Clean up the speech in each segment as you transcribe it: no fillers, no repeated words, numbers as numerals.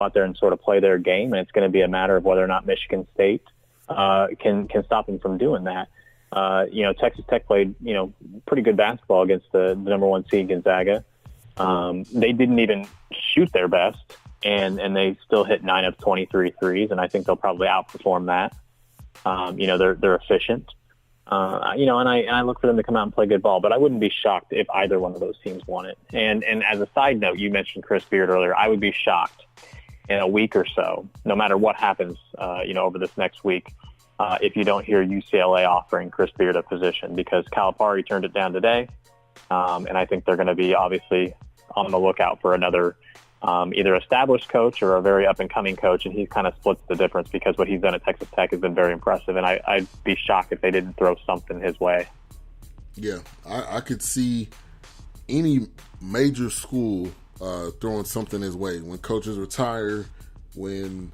out there and sort of play their game, and it's going to be a matter of whether or not Michigan State can stop them from doing that. Texas Tech played, pretty good basketball against the number one seed Gonzaga. They didn't even shoot their best, and they still hit 9 of 23 threes, and I think they'll probably outperform that. They're efficient. And I look for them to come out and play good ball, but I wouldn't be shocked if either one of those teams won it. And as a side note, you mentioned Chris Beard earlier. I would be shocked in a week or so, no matter what happens, over this next week, if you don't hear UCLA offering Chris Beard a position, because Calipari turned it down today. And I think they're going to be obviously on the lookout for another either established coach or a very up-and-coming coach, and he kind of splits the difference because what he's done at Texas Tech has been very impressive, and I'd be shocked if they didn't throw something his way. Yeah, I could see any major school throwing something his way. When coaches retire, when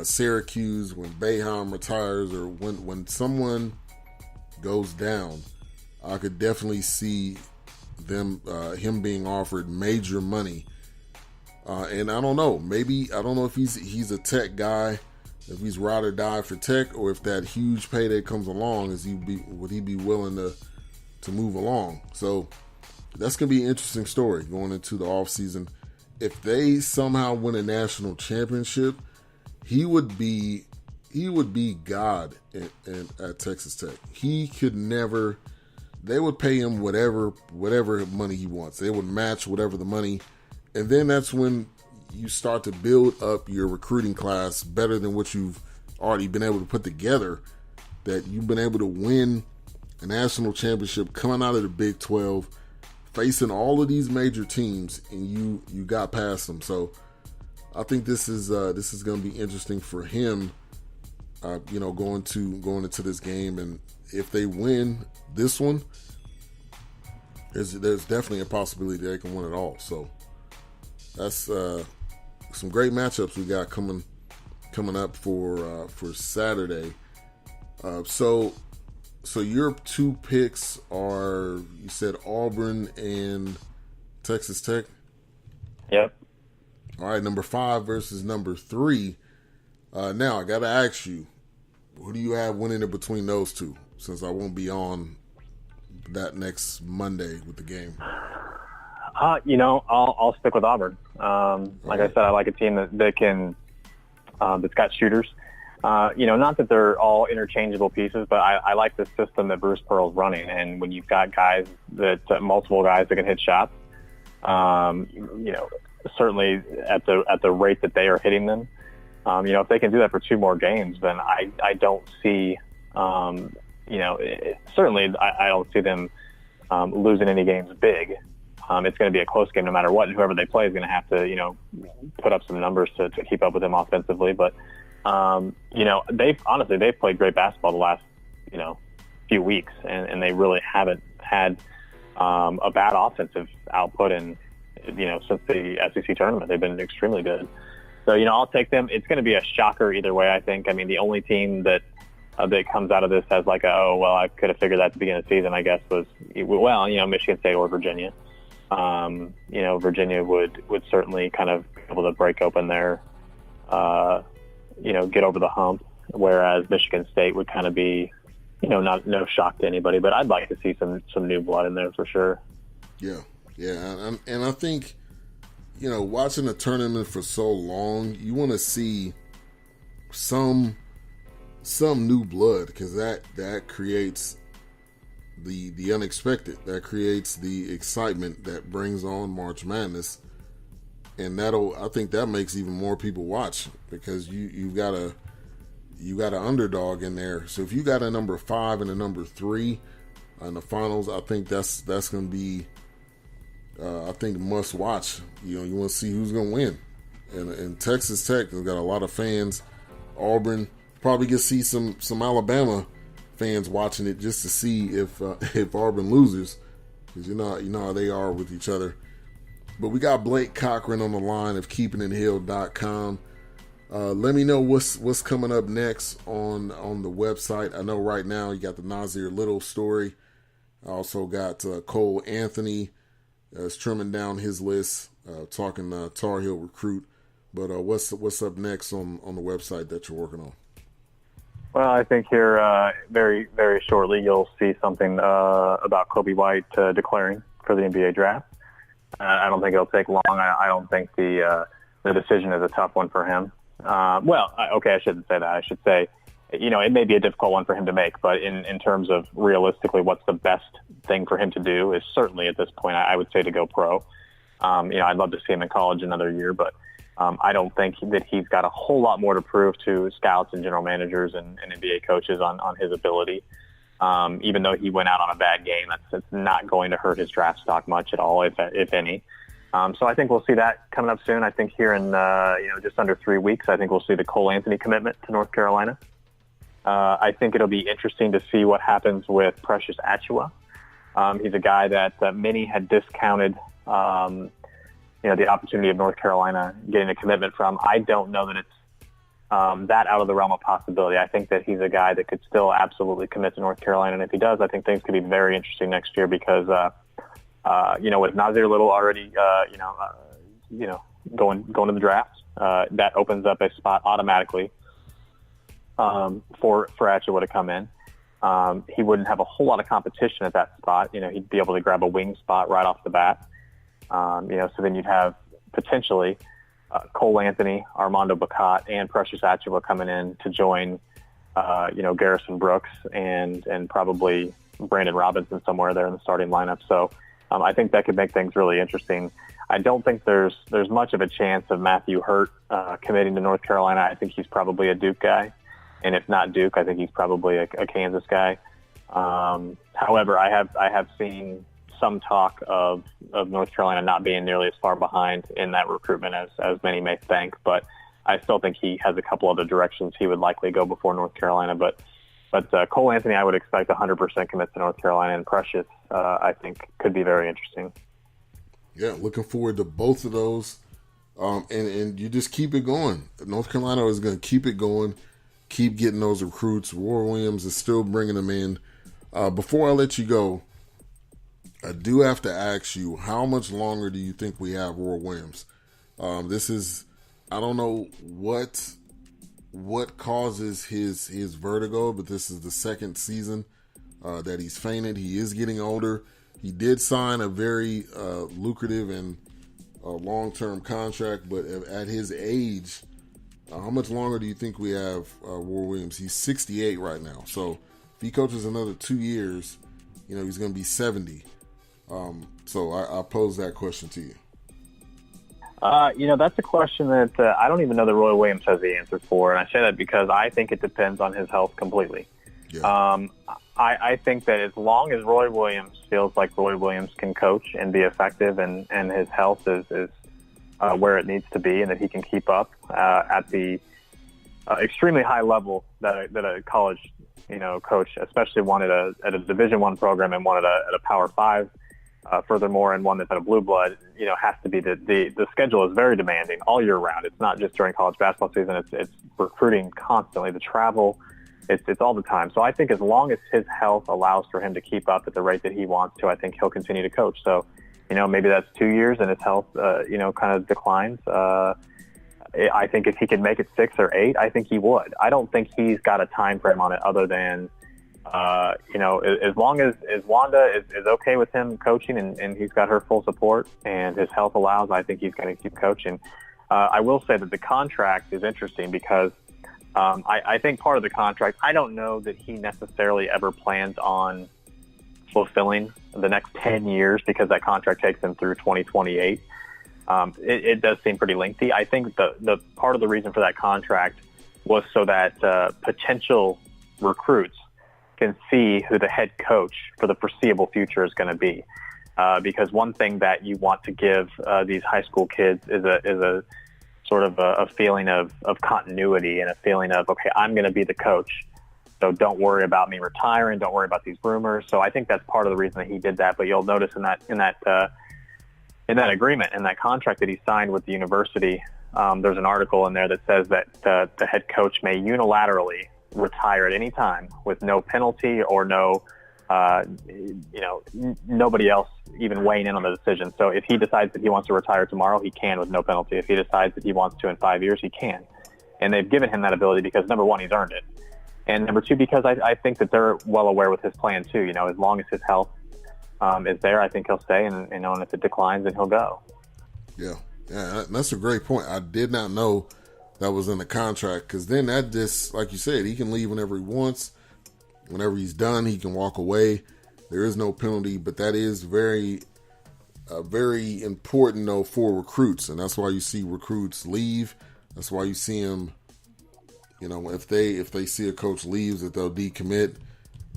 Syracuse, when Boeheim retires, or when someone goes down, I could definitely see him being offered major money. And I don't know, I don't know if he's a Tech guy, if he's ride or die for Tech, or if that huge payday comes along, would he be willing to move along? So that's going to be an interesting story going into the offseason. If they somehow win a national championship, he would be God at Texas Tech. He could never. They would pay him whatever money he wants. They would match whatever the money. And then that's when you start to build up your recruiting class better than what you've already been able to put together, that you've been able to win a national championship coming out of the Big 12, facing all of these major teams, and you got past them. So I think this is going to be interesting for him, going into this game. And if they win this one, there's definitely a possibility they can win it all. So that's some great matchups we got coming up for Saturday. So your two picks are, you said Auburn and Texas Tech? Yep. All right, number 5 versus number 3. Now I got to ask you, who do you have winning it between those two, since I won't be on that next Monday with the game? I'll stick with Auburn. Like I said, I like a team that can that's got shooters. Not that they're all interchangeable pieces, but I like the system that Bruce Pearl's running. And when you've got multiple guys that can hit shots, certainly at the rate that they are hitting them, if they can do that for 2 more games, then I don't see, certainly I don't see them losing any games big. It's going to be a close game no matter what, and whoever they play is going to have to, put up some numbers to keep up with them offensively. But, they've played great basketball the last, few weeks, and they really haven't had a bad offensive output since the SEC tournament. They've been extremely good. So, I'll take them. It's going to be a shocker either way, I think. I mean, the only team that comes out of this as like, I could have figured that at the beginning of the season, I guess, was, Michigan State or Virginia. Virginia would certainly kind of be able to break open their, get over the hump, whereas Michigan State would kind of be, no shock to anybody. But I'd like to see some new blood in there for sure. Yeah. And I think, watching a tournament for so long, you want to see some new blood, because that creates the unexpected, that creates the excitement that brings on March Madness, and I think that makes even more people watch, because you got an underdog in there. So if you got a number 5 and a number 3 in the finals, I think that's going to be must watch. You want to see who's going to win, and Texas Tech has got a lot of fans. Auburn probably get to see some Alabama fans watching it just to see if Auburn loses, because you know how they are with each other. But we got Blake Cochran on the line of keepingithill.com. Let me know what's coming up next on the website. I know right now you got the Nasir Little story. I also got Cole Anthony is trimming down his list, talking Tar Heel recruit But what's up next on the website that you're working on? Well, I think here very, very shortly you'll see something about Kobe White declaring for the NBA draft. I don't think it'll take long. I don't think the decision is a tough one for him. I shouldn't say that. I should say, it may be a difficult one for him to make, but in terms of realistically what's the best thing for him to do is certainly at this point, I would say to go pro. I'd love to see him in college another year, but I don't think that he's got a whole lot more to prove to scouts and general managers and NBA coaches on his ability. Even though he went out on a bad game, that's not going to hurt his draft stock much at all, if any. So I think we'll see that coming up soon. I think here in just under 3 weeks, I think we'll see the Cole Anthony commitment to North Carolina. I think it'll be interesting to see what happens with Precious Achiuwa. He's a guy that many had discounted. The opportunity of North Carolina getting a commitment from. I don't know that it's that out of the realm of possibility. I think that he's a guy that could still absolutely commit to North Carolina, and if he does, I think things could be very interesting next year because, with Nasir Little already, going to the draft, that opens up a spot automatically for Achiuwa to come in. He wouldn't have a whole lot of competition at that spot. He'd be able to grab a wing spot right off the bat. So then you'd have potentially Cole Anthony, Armando Bacot, and Precious Achiuwa coming in to join, Garrison Brooks and probably Brandon Robinson somewhere there in the starting lineup. So I think that could make things really interesting. I don't think there's much of a chance of Matthew Hurt committing to North Carolina. I think he's probably a Duke guy. And if not Duke, I think he's probably a Kansas guy. However, I have seen some talk of North Carolina not being nearly as far behind in that recruitment as many may think, but I still think he has a couple other directions he would likely go before North Carolina. But Cole Anthony, I would expect 100% commit to North Carolina, and Precious, I think, could be very interesting. Yeah, looking forward to both of those, and you just keep it going. North Carolina is going to keep it going, keep getting those recruits. Roy Williams is still bringing them in. Before I let you go, I do have to ask you, how much longer do you think we have Roy Williams? I don't know what causes his vertigo, but this is the second season that he's fainted. He is getting older. He did sign a very lucrative and long-term contract, but at his age, how much longer do you think we have Roy Williams? He's 68 right now. So if he coaches another 2 years, he's going to be 70. So I pose that question to you. That's a question that I don't even know that Roy Williams has the answer for. And I say that because I think it depends on his health completely. Yeah. I think that as long as Roy Williams feels like Roy Williams can coach and be effective and his health is where it needs to be and that he can keep up at the extremely high level that a college coach, especially one at a Division I program and one at a Power 5, furthermore, and one that's at a blue blood, has to be the schedule is very demanding all year round. It's not just during college basketball season. It's recruiting constantly, the travel, it's all the time. So I think as long as his health allows for him to keep up at the rate that he wants to, I think he'll continue to coach. So, maybe that's 2 years and his health, kind of declines. I think if he could make it 6 or 8, I think he would. I don't think he's got a time frame on it other than, as long as Wanda is okay with him coaching and he's got her full support and his health allows, I think he's going to keep coaching. I will say that the contract is interesting because I think part of the contract, I don't know that he necessarily ever plans on fulfilling the next 10 years because that contract takes him through 2028. It does seem pretty lengthy. I think the part of the reason for that contract was so that potential recruits can see who the head coach for the foreseeable future is going to be. Because one thing that you want to give these high school kids is a sort of a feeling of continuity and a feeling of, okay, I'm going to be the coach. So don't worry about me retiring. Don't worry about these rumors. So I think that's part of the reason that he did that. But you'll notice in that agreement, in that contract that he signed with the university, there's an article in there that says that the head coach may unilaterally retire at any time with no penalty or no nobody else even weighing in on the decision. So if he decides that he wants to retire tomorrow, he can with no penalty. If he decides that he wants to in 5 years, he can. And they've given him that ability because, number one, he's earned it. And number two, because I think that they're well aware with his plan too. As long as his health is there, I think he'll stay. And if it declines, then he'll go. Yeah, that's a great point. I did not know that was in the contract, because then that just, like you said, he can leave whenever he wants. Whenever he's done, he can walk away. There is no penalty, but that is very important, though, for recruits. And that's why you see recruits leave. That's why you see them, if they see a coach leaves, that they'll decommit.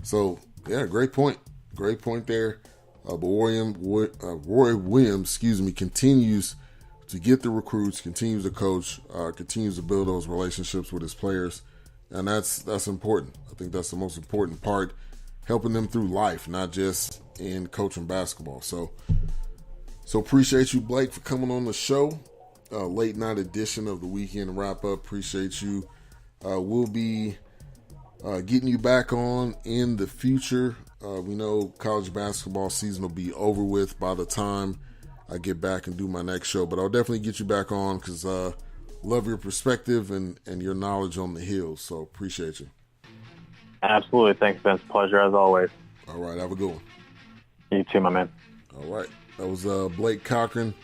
So, yeah, great point. Great point there. But Roy Williams, continues to get the recruits, continues to coach, continues to build those relationships with his players. And that's important. I think that's the most important part, helping them through life, not just in coaching basketball. So appreciate you, Blake, for coming on the show. Late night edition of the Weekend Wrap Up. Appreciate you. We'll be getting you back on in the future. We know college basketball season will be over with by the time I get back and do my next show, but I'll definitely get you back on because love your perspective and your knowledge on the Hills. So appreciate you. Absolutely. Thanks, Vince. Pleasure as always. All right. Have a good one. You too, my man. All right. That was Blake Cochran,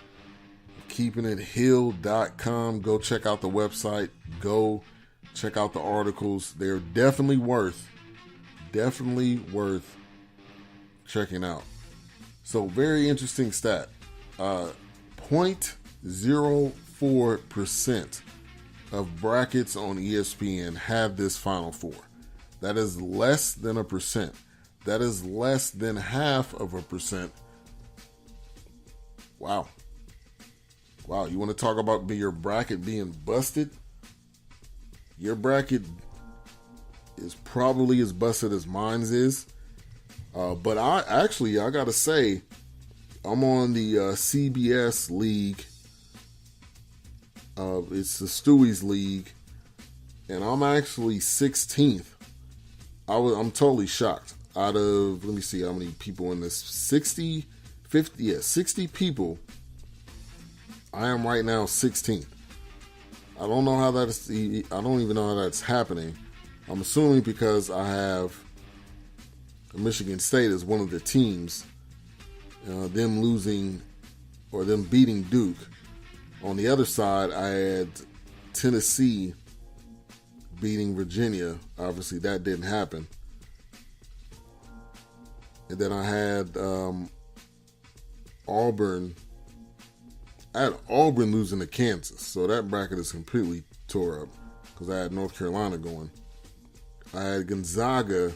keepingithill.com. Go check out the website. Go check out the articles. They're definitely worth checking out. So very interesting stat. 0.04% of brackets on ESPN have this Final Four. That is less than 1%. That is less than 0.5%. Wow. You want to talk about your bracket being busted? Your bracket is probably as busted as mine is. But I got to say, I'm on the CBS League. It's the Stewie's League. And I'm actually 16th. I'm totally shocked. Out of, let me see how many people in this, 60 people. I am right now 16th. I don't know how that is. I don't even know how that's happening. I'm assuming because I have Michigan State as one of the teams, them losing or them beating Duke. On the other side, I had Tennessee beating Virginia. Obviously, that didn't happen. And then I had Auburn. I had Auburn losing to Kansas. So that bracket is completely tore up because I had North Carolina going. I had Gonzaga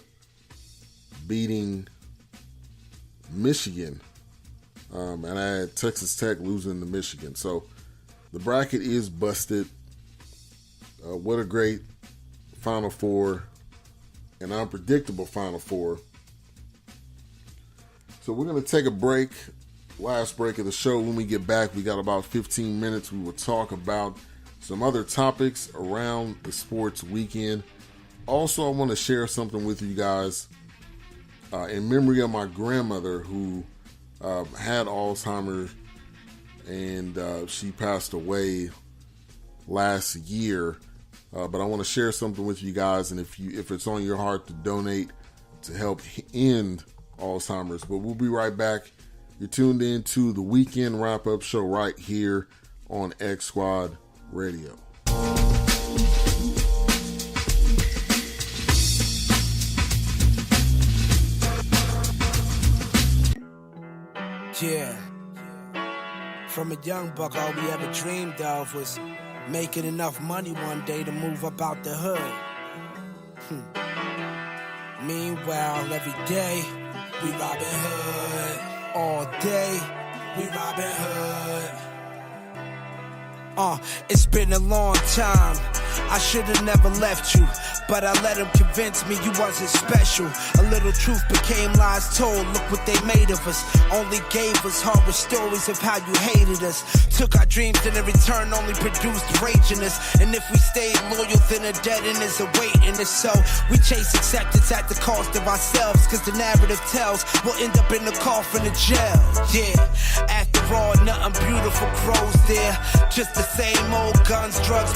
beating Michigan. And I had Texas Tech losing to Michigan. So the bracket is busted. What a great Final Four. An unpredictable Final Four. So we're going to take a break. Last break of the show. When we get back, we got about 15 minutes. We will talk about some other topics around the sports weekend. Also, I want to share something with you guys in memory of my grandmother who had Alzheimer's, and she passed away last year. But I want to share something with you guys, and if it's on your heart to donate to help end Alzheimer's. But we'll be right back. You're tuned in to the Weekend Wrap-Up Show right here on X Squad Radio. Yeah. From a young buck, all we ever dreamed of was making enough money one day to move up out the hood. Meanwhile, every day, we robbing hood. All day, we robbing hood. It's been a long time. I should've never left you. but I let them convince me you wasn't special. A little truth became lies told. Look what they made of us. Only gave us horror stories of how you hated us. Took our dreams and in return only produced rage in us. And if we stayed loyal, then a dead end is awaiting us. So we chase acceptance at the cost of ourselves, cause the narrative tells we'll end up in the coffin of jail. Yeah, after all, nothing beautiful grows there. Just the same old guns, drugs,